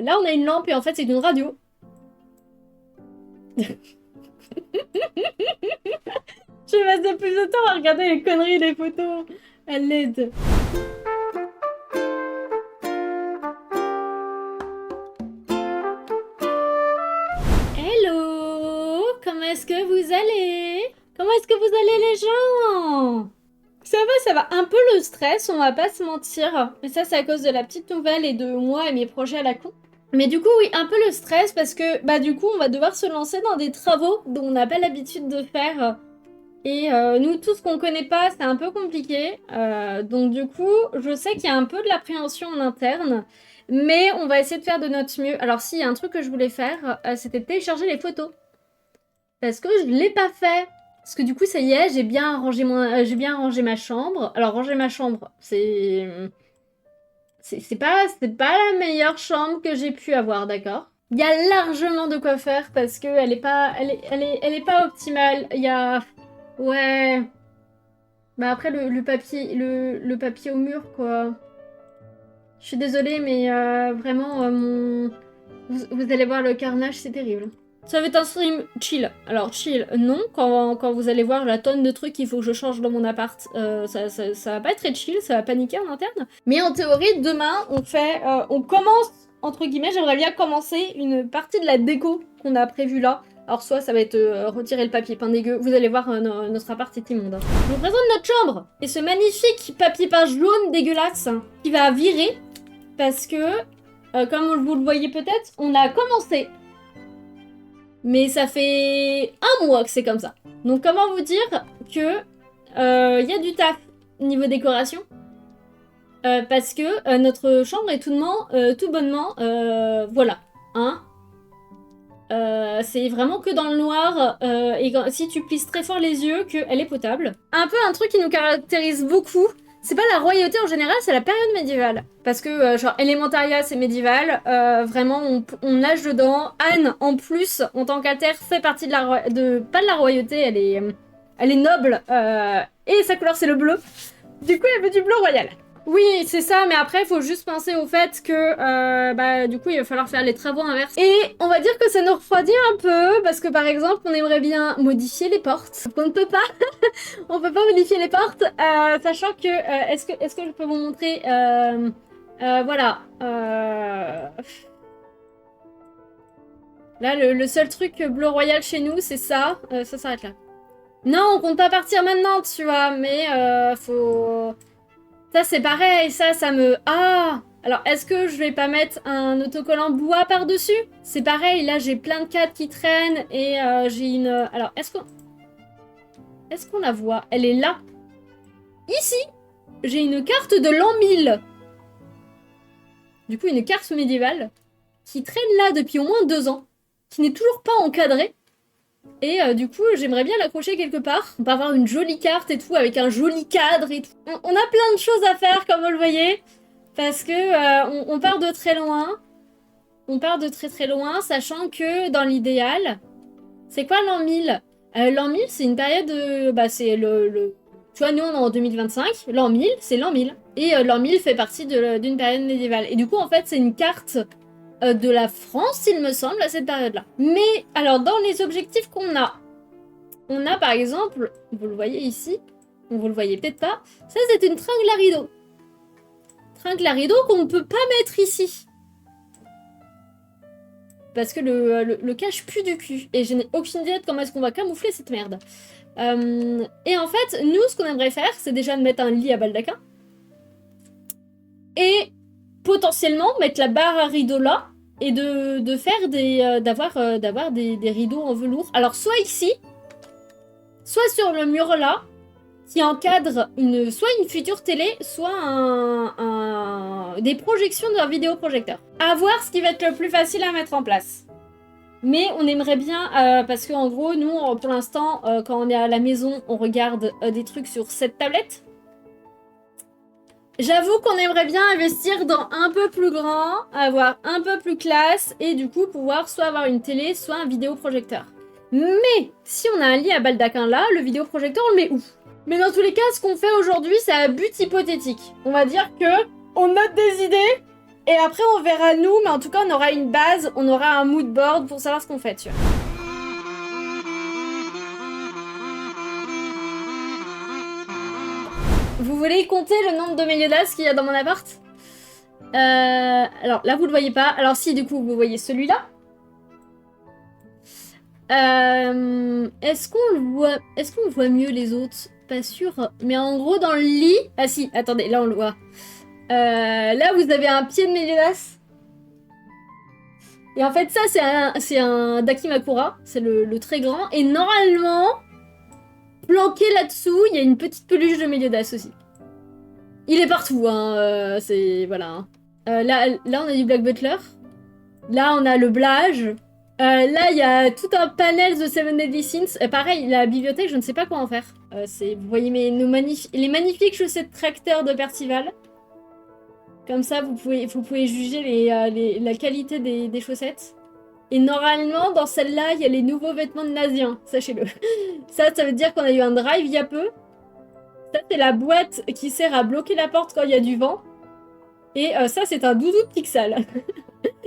là, on a une lampe et en fait, c'est une radio. Je vais passer plus de temps à regarder les conneries des photos. À l'aide. Hello! Comment est-ce que vous allez? Comment est-ce que vous allez les gens? Ça va un peu le stress, on va pas se mentir. Mais ça, c'est à cause de la petite nouvelle et de moi et mes projets à la con. Mais du coup, oui, un peu le stress parce que, bah du coup, on va devoir se lancer dans des travaux dont on n'a pas l'habitude de faire. Et nous, tout ce qu'on connaît pas, c'est un peu compliqué. Donc du coup, je sais qu'il y a un peu de l'appréhension en interne. Mais on va essayer de faire de notre mieux. Alors s'il y a un truc que je voulais faire, c'était télécharger les photos. Parce que je l'ai pas fait. Parce que du coup, ça y est, j'ai bien rangé ma chambre. Alors ranger ma chambre, c'est pas la meilleure chambre que j'ai pu avoir, d'accord? Il y a largement de quoi faire parce que elle est pas optimale. Il y a... Ouais... Bah après, le papier au mur, quoi. Je suis désolée, mais vraiment, vous allez voir le carnage, c'est terrible. Ça va être un stream chill. Alors, chill, non. Quand vous allez voir la tonne de trucs qu'il faut que je change dans mon appart, ça va pas être très chill, ça va paniquer en interne. Mais en théorie, demain, on commence, entre guillemets, j'aimerais bien commencer une partie de la déco qu'on a prévue là. Alors soit ça va être retirer le papier peint dégueu, vous allez voir, notre appart est immonde. Je vous présente notre chambre et ce magnifique papier peint jaune dégueulasse qui va virer parce que, comme vous le voyez peut-être, on a commencé. Mais ça fait un mois que c'est comme ça. Donc comment vous dire que y a du taf niveau décoration parce que notre chambre est tout bonnement, voilà, hein. C'est vraiment que dans le noir et si tu plisses très fort les yeux qu'elle est potable. Un peu un truc qui nous caractérise beaucoup, c'est pas la royauté en général, c'est la période médiévale. Parce que genre Elementaria c'est médiéval, vraiment on nage dedans. Anne en plus en tant qu'alter fait partie pas de la royauté, elle est noble et sa couleur c'est le bleu. Du coup elle veut du bleu royal. Oui, c'est ça, mais après, il faut juste penser au fait que, bah, du coup, il va falloir faire les travaux inverses. Et on va dire que ça nous refroidit un peu, parce que, par exemple, on aimerait bien modifier les portes. On ne peut pas, on peut pas modifier les portes, sachant que, est-ce que je peux vous montrer, voilà, là, le seul truc bleu royal chez nous, c'est ça, ça s'arrête là. Non, on compte pas partir maintenant, tu vois, mais, faut... Ça, c'est pareil, ça me... Ah! Alors, est-ce que je vais pas mettre un autocollant bois par-dessus? C'est pareil, là, j'ai plein de cadres qui traînent et j'ai une... Alors, est-ce qu'on la voit? Elle est là. Ici, j'ai une carte de l'an 1000. Du coup, une carte médiévale qui traîne là depuis au moins 2 ans, qui n'est toujours pas encadrée. Et du coup, j'aimerais bien l'accrocher quelque part. On peut avoir une jolie carte et tout, avec un joli cadre et tout. On a plein de choses à faire, comme vous le voyez. Parce que on part de très loin. On part de très très loin, sachant que dans l'idéal... C'est quoi l'an 1000? L'an 1000, c'est une période de... Bah, c'est le... Tu vois, nous, on est en 2025. L'an 1000, c'est l'an 1000. Et l'an 1000 fait partie d'une période médiévale. Et du coup, en fait, c'est une carte... de la France, il me semble, à cette période-là. Mais, alors, dans les objectifs qu'on a, on a par exemple, vous le voyez ici, ou vous le voyez peut-être pas, ça c'est une tringle à rideau. Tringle à rideau qu'on ne peut pas mettre ici. Parce que le cache pue du cul. Et je n'ai aucune idée de comment est-ce qu'on va camoufler cette merde. Et en fait, nous, ce qu'on aimerait faire, c'est déjà de mettre un lit à baldaquin. Et potentiellement mettre la barre à rideau là. Et de faire d'avoir des rideaux en velours. Alors, soit ici, soit sur le mur là, qui encadre soit une future télé, soit des projections d'un vidéoprojecteur. À voir ce qui va être le plus facile à mettre en place. Mais on aimerait bien, parce qu'en gros, nous, pour l'instant, quand on est à la maison, on regarde des trucs sur cette tablette. J'avoue qu'on aimerait bien investir dans un peu plus grand, avoir un peu plus classe, et du coup pouvoir soit avoir une télé, soit un vidéoprojecteur. Mais, si on a un lit à baldaquin là, le vidéoprojecteur, on le met où? Mais dans tous les cas, ce qu'on fait aujourd'hui, c'est à but hypothétique. On va dire que on note des idées, Et après, on verra nous, mais en tout cas, on aura une base, on aura un mood board pour savoir ce qu'on fait, tu vois. Vous voulez compter le nombre de Méliodas qu'il y a dans mon appart? Alors là, vous le voyez pas. Alors si, du coup, vous voyez celui-là. Est-ce qu'on le voit? Est-ce qu'on voit mieux les autres? Pas sûr. Mais en gros, dans le lit... Ah si, attendez, là on le voit. Là, vous avez un pied de Méliodas. Et en fait, ça, c'est un Dakimakura. C'est le très grand. Et normalement, planqué là-dessous, il y a une petite peluche de Méliodas aussi. Il est partout, hein. C'est... Voilà. Là, on a du Black Butler. Là, on a le Blage. Là, il y a tout un panel de Seven Deadly Sins. Pareil, la bibliothèque, je ne sais pas quoi en faire. Vous voyez les magnifiques chaussettes tracteurs de Percival. Comme ça, vous pouvez juger la qualité des chaussettes. Et normalement, dans celle-là, il y a les nouveaux vêtements de Nazien, sachez-le. Ça veut dire qu'on a eu un drive il y a peu. Ça, c'est la boîte qui sert à bloquer la porte quand il y a du vent. Et ça, c'est un doudou de Pixel.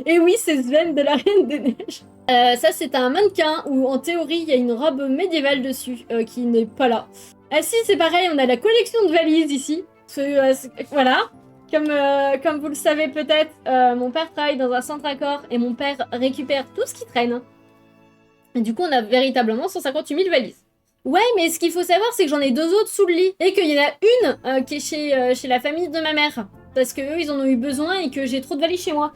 Et oui, c'est Sven de la Reine des Neiges. Ça, c'est un mannequin où, en théorie, il y a une robe médiévale dessus qui n'est pas là. Ah si, c'est pareil, on a la collection de valises ici. Voilà. Comme vous le savez peut-être, mon père travaille dans un centre accord et mon père récupère tout ce qui traîne. Et du coup, on a véritablement 158 000 valises. Ouais, mais ce qu'il faut savoir, c'est que j'en ai 2 autres sous le lit. Et qu'il y en a une qui est chez la famille de ma mère. Parce qu'eux, ils en ont eu besoin et que j'ai trop de valises chez moi.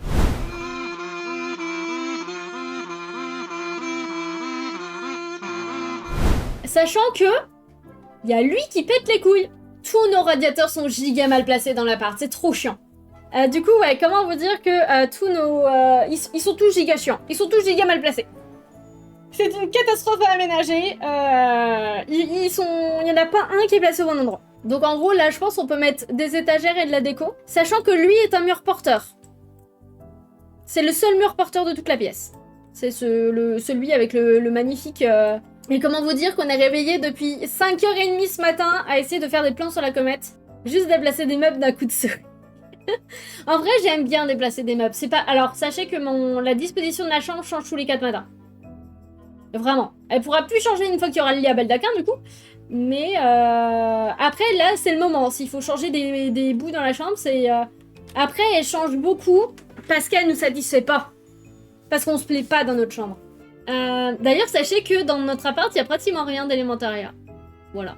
Sachant que il y a lui qui pète les couilles. Tous nos radiateurs sont giga mal placés dans l'appart, c'est trop chiant. Du coup, ouais, comment vous dire que tous nos... ils sont tous giga chiants. Ils sont tous giga mal placés. C'est une catastrophe à aménager. Il y en a pas un qui est placé au bon endroit. Donc en gros, là, je pense qu'on peut mettre des étagères et de la déco. Sachant que lui est un mur porteur. C'est le seul mur porteur de toute la pièce. C'est celui avec le magnifique... Et comment vous dire qu'on est réveillé depuis 5h30 ce matin à essayer de faire des plans sur la comète. Juste déplacer des meubles d'un coup de souris. En vrai, j'aime bien déplacer des meubles. C'est pas... Alors, sachez que la disposition de la chambre change tous les 4 matins. Vraiment. Elle pourra plus changer une fois qu'il y aura le lit à baldaquin, du coup. Mais après, là, c'est le moment. S'il faut changer des bouts dans la chambre, c'est... Après, elle change beaucoup parce qu'elle nous satisfait pas. Parce qu'on se plaît pas dans notre chambre. D'ailleurs, sachez que dans notre appart, il y a pratiquement rien d'élémentaria. Voilà.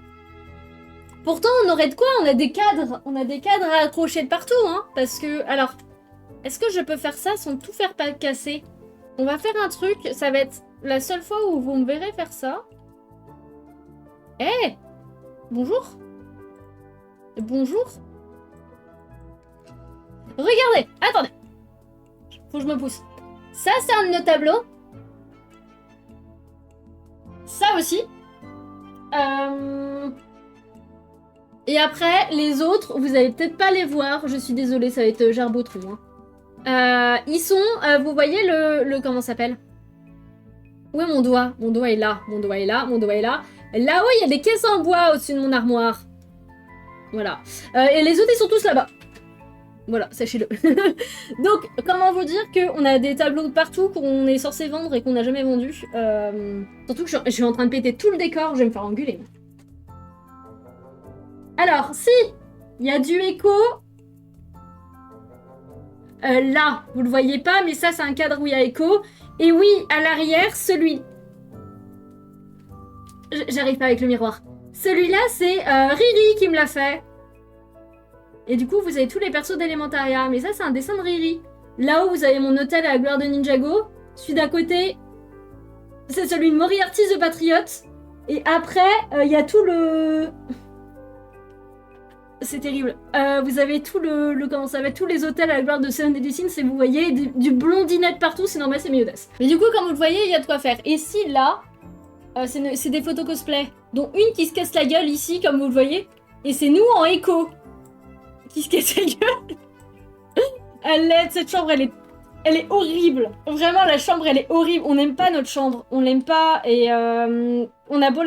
Pourtant, on aurait de quoi. On a des cadres. On a des cadres à accrocher de partout, hein. Parce que... Alors, est-ce que je peux faire ça sans tout faire pas casser? On va faire un truc. Ça va être la seule fois où vous me verrez faire ça. Eh hey, bonjour. Bonjour. Regardez. Attendez. Faut que je me pousse. Ça, c'est un de nos tableaux. Ça aussi. Et après, les autres, vous allez peut-être pas les voir. Je suis désolée, ça va être Gerbeautrou. Hein. Ils sont... vous voyez le comment ça s'appelle? Où est mon doigt? Mon doigt est là. Mon doigt est là. Mon doigt est là. Là-haut, il y a des caisses en bois au-dessus de mon armoire. Voilà. Et les autres, ils sont tous là-bas. Voilà, sachez-le. Donc, comment vous dire qu'on a des tableaux de partout qu'on est censé vendre et qu'on n'a jamais vendu. Surtout que je suis en train de péter tout le décor, je vais me faire engueuler. Alors, si il y a du écho... là, vous le voyez pas, mais ça, c'est un cadre où il y a écho. Et oui, à l'arrière, celui... J'arrive pas avec le miroir. Celui-là, c'est Riri qui me l'a fait. Et du coup, vous avez tous les persos d'Elementaria. Mais ça, c'est un dessin de Riri. Là-haut, vous avez mon hôtel à la gloire de Ninjago. Celui d'à côté, c'est celui de Moriarty the Patriot. Et après, il y a tout le... C'est terrible. Vous avez tout comment ça va, tous les hôtels à la gloire de Seven Deadly Sins. Et vous voyez du blondinette partout. C'est normal, c'est Méliodas. Mais du coup, comme vous le voyez, il y a de quoi faire. Et si, là, c'est des photos cosplay. Dont une qui se casse la gueule ici, comme vous le voyez. Et c'est nous en écho. Qui se casse la gueule. Cette chambre, elle est horrible. Vraiment, la chambre, elle est horrible. On n'aime pas notre chambre. On l'aime pas. Et on a beau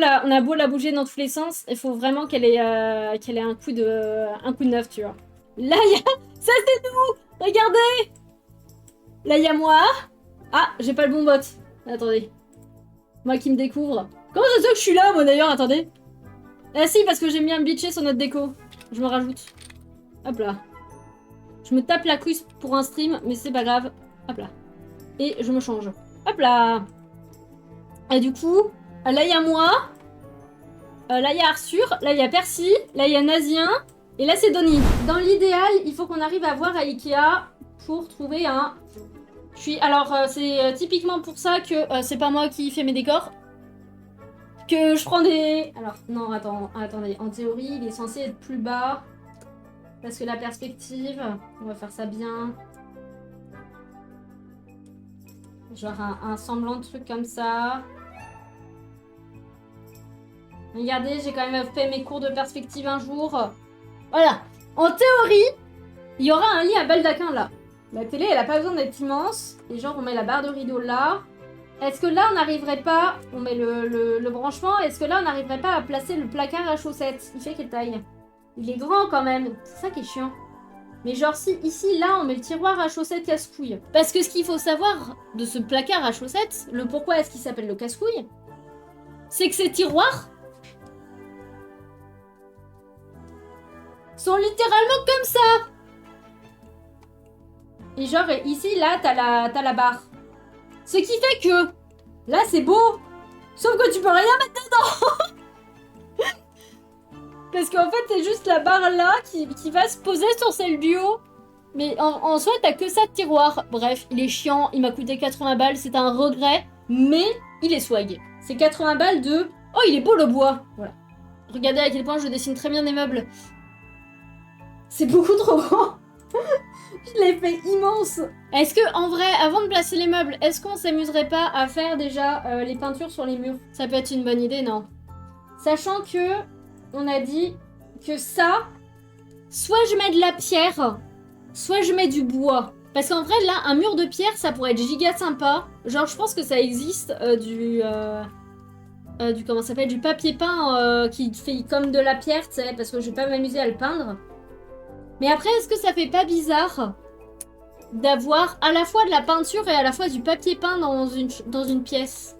la bouger dans tous les sens. Il faut vraiment qu'elle ait un coup de neuf, tu vois. Là, il y a... Ça, c'est nous. Regardez. Là, il y a moi. Ah, j'ai pas le bon bot. Attendez. Moi qui me découvre. Comment ça se fait que je suis là, moi, d'ailleurs? Attendez. Ah si, parce que j'aime bien me bitcher sur notre déco. Je me rajoute. Hop là. Je me tape la cuisse pour un stream, mais c'est pas grave. Hop là. Et je me change. Hop là. Et du coup, là, il y a moi. Là, il y a Arthur. Là, il y a Percy. Là, il y a Nazien. Et là, c'est Donnie. Dans l'idéal, il faut qu'on arrive à voir à Ikea pour trouver un... Alors, c'est typiquement pour ça que c'est pas moi qui fais mes décors. Que je prends des... Alors, non, attendez. En théorie, il est censé être plus bas. Parce que la perspective... On va faire ça bien. Genre un semblant de truc comme ça. Regardez, j'ai quand même fait mes cours de perspective un jour. Voilà. En théorie, il y aura un lit à baldaquin là. La télé, elle a pas besoin d'être immense. Et genre, on met la barre de rideau là. Est-ce que là, on n'arriverait pas... On met le branchement. Est-ce que là, on n'arriverait pas à placer le placard à chaussettes? Il fait quelle taille? Il est grand quand même. C'est ça qui est chiant. Mais genre, si ici, là, on met le tiroir à chaussettes casse-couille. Parce que ce qu'il faut savoir de ce placard à chaussettes, le pourquoi est-ce qu'il s'appelle le casse-couille, c'est que ces tiroirs sont littéralement comme ça. Et genre, ici, là, t'as la barre. Ce qui fait que, là, c'est beau. Sauf que tu peux rien mettre dedans. Parce qu'en fait, c'est juste la barre là qui va se poser sur celle du haut. Mais en soi, t'as que ça de tiroir. Bref, il est chiant, il m'a coûté 80 balles, c'est un regret. Mais il est swag. C'est 80 balles de... Oh, il est beau le bois. Voilà. Regardez à quel point je dessine très bien des meubles. C'est beaucoup trop grand. Je l'ai fait immense. Est-ce que, en vrai, avant de placer les meubles, est-ce qu'on s'amuserait pas à faire déjà les peintures sur les murs? Ça peut être une bonne idée, non? Sachant que, on a dit que ça, soit je mets de la pierre, soit je mets du bois. Parce qu'en vrai, là, un mur de pierre, ça pourrait être giga sympa. Genre, je pense que ça existe du comment ça s'appelle, du papier peint qui fait comme de la pierre, tu sais, parce que je vais pas m'amuser à le peindre. Mais après, est-ce que ça fait pas bizarre d'avoir à la fois de la peinture et à la fois du papier peint dans une pièce?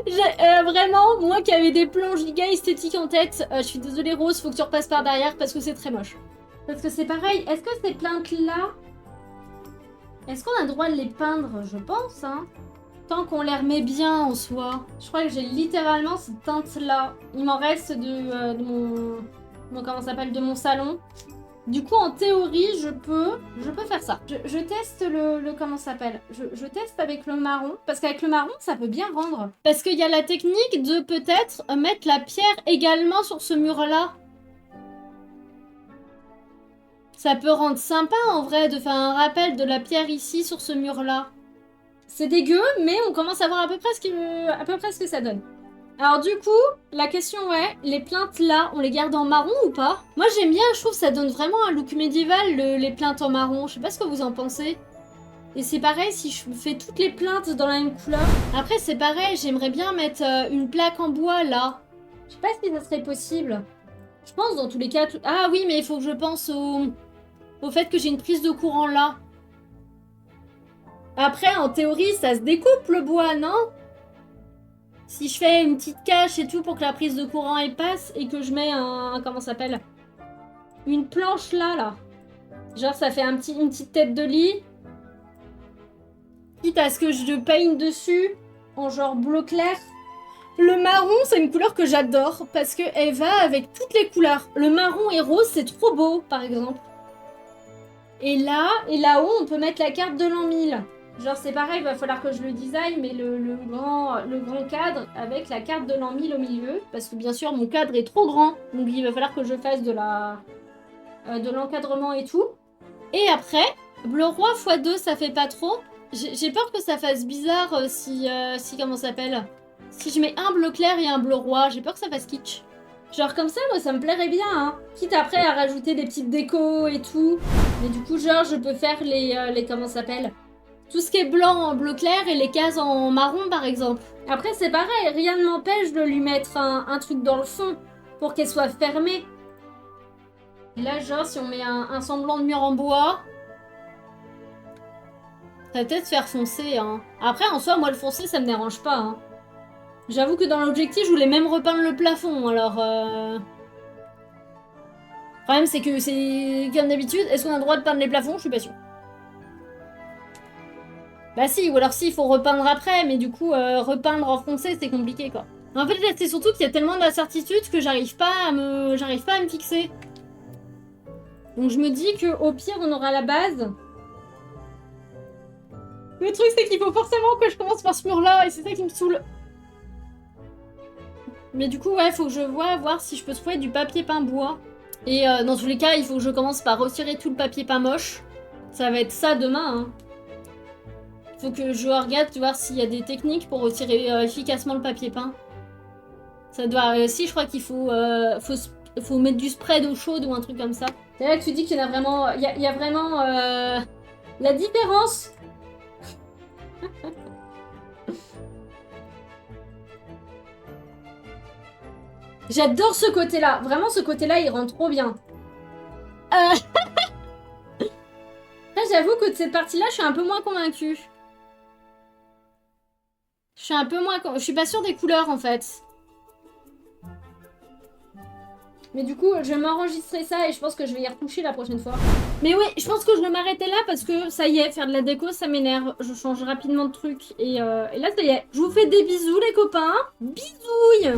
Vraiment, moi qui avais des plans giga esthétiques en tête, je suis désolée Rose, faut que tu repasses par derrière parce que c'est très moche. Parce que c'est pareil, est-ce que ces plaintes-là, est-ce qu'on a le droit de les peindre? Je pense, hein. Tant qu'on les remet bien en soi. Je crois que j'ai littéralement cette teinte-là. Il m'en reste de mon comment ça s'appelle, de mon salon. Du coup, en théorie, je peux faire ça. Je teste le comment ça s'appelle. Je teste avec le marron. Parce qu'avec le marron, ça peut bien rendre. Parce qu'il y a la technique de peut-être mettre la pierre également sur ce mur-là. Ça peut rendre sympa, en vrai, de faire un rappel de la pierre ici, sur ce mur-là. C'est dégueu, mais on commence à voir à peu près ce que ça donne. Alors du coup, la question est, les plaintes là, on les garde en marron ou pas? Moi j'aime bien, je trouve que ça donne vraiment un look médiéval, les plaintes en marron. Je sais pas ce que vous en pensez. Et c'est pareil si je fais toutes les plaintes dans la même couleur. Après c'est pareil, j'aimerais bien mettre une plaque en bois là. Je sais pas si ça serait possible. Je pense dans tous les cas... Ah oui, mais il faut que je pense au fait que j'ai une prise de courant là. Après, en théorie, ça se découpe le bois, non? Si je fais une petite cache et tout pour que la prise de courant elle passe et que je mets comment ça s'appelle? Une planche là. Genre ça fait une petite tête de lit. Quitte à ce que je peigne dessus en genre bleu clair. Le marron, c'est une couleur que j'adore parce qu'elle va avec toutes les couleurs. Le marron et rose, c'est trop beau, par exemple. Et là-haut, on peut mettre la carte de l'an 1000. Genre c'est pareil, il va falloir que je le design, mais le grand cadre avec la carte de l'an 1000 au milieu. Parce que bien sûr, mon cadre est trop grand. Donc il va falloir que je fasse de l'encadrement et tout. Et après, bleu roi x2, ça fait pas trop. J'ai peur que ça fasse bizarre si comment ça s'appelle? Si je mets un bleu clair et un bleu roi, j'ai peur que ça fasse kitsch. Genre comme ça, moi ça me plairait bien, hein. Quitte après à rajouter des petites décos et tout. Mais du coup, genre, je peux faire les comment ça s'appelle? Tout ce qui est blanc en bleu clair et les cases en marron, par exemple. Après, c'est pareil, rien ne m'empêche de lui mettre un truc dans le fond pour qu'elle soit fermée. Et là, genre, si on met un semblant de mur en bois... Ça va peut-être faire foncer, hein. Après, en soi, moi, le foncé, ça me dérange pas, hein. J'avoue que dans l'objectif, je voulais même repeindre le plafond, alors... Le problème, c'est que c'est comme d'habitude. Est-ce qu'on a le droit de peindre les plafonds? Je suis pas sûre. Bah si, ou alors si, il faut repeindre après, mais du coup, repeindre en foncé, c'est compliqué, quoi. En fait, c'est surtout qu'il y a tellement d'incertitudes que j'arrive pas à me fixer. Donc je me dis que au pire, on aura la base. Le truc, c'est qu'il faut forcément que je commence par ce mur-là, et c'est ça qui me saoule. Mais du coup, ouais, faut que je voir si je peux trouver du papier peint bois. Et dans tous les cas, il faut que je commence par retirer tout le papier peint moche. Ça va être ça demain, hein. Faut que je regarde, voir s'il y a des techniques pour retirer efficacement le papier peint. Ça doit... si, je crois qu'il faut mettre du spray d'eau chaude ou un truc comme ça. C'est là que tu dis qu'il y en a vraiment... Il y a vraiment... la différence. J'adore ce côté-là. Vraiment, ce côté-là, il rend trop bien. Là, j'avoue que de cette partie-là, je suis un peu moins convaincue. Je suis un peu moins... Je suis pas sûre des couleurs, en fait. Mais du coup, je vais m'enregistrer ça et je pense que je vais y retoucher la prochaine fois. Mais oui, je pense que je vais m'arrêter là parce que ça y est, faire de la déco, ça m'énerve. Je change rapidement de truc et là, ça y est. Je vous fais des bisous, les copains. Bisouilles!